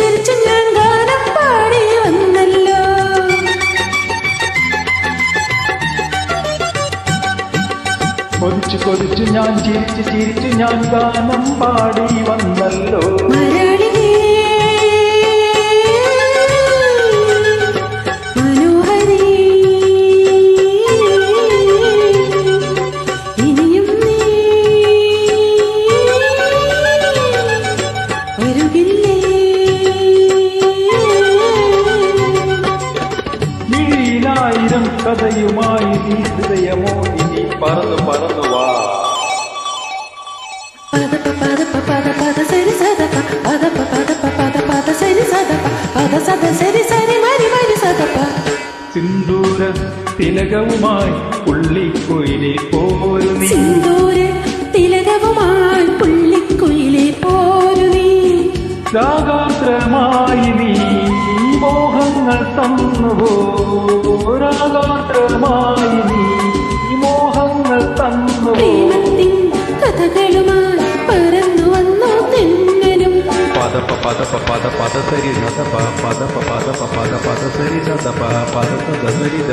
ചിരിച്ചു ഞാൻ ഗാനം പാടി വന്നല്ലോ. കൊതിച്ചു കൊതിച്ചു ഞാൻ ചിരിച്ചു ചിരിച്ചു ഞാൻ ഗാനം പാടി വന്നല്ലോ. ായിരം കഥയുമായി നീ ഹൃദയമോ ഇനി പറന്നു പറന്നു വാ. സിന്ദൂര തിലകവുമായി പുള്ളിക്കുയിലെ പോരു നീ. തിലകവുമായി പുള്ളിക്കുയിലെ പോരു നീ. രാഗാത്രമായി നീ മോഹങ്ങൾ തന്നുവോ. രാഗാത്രമായി നീ മോഹങ്ങൾ തന്നുവോ. കഥകളുമായി പറന്നു വന്നു തെന്നലും. പദപ പദപ പദ പദ സരി സദപ പദപ പദപ പദ പദ സരി സദപ പദ സദ സരി ദ.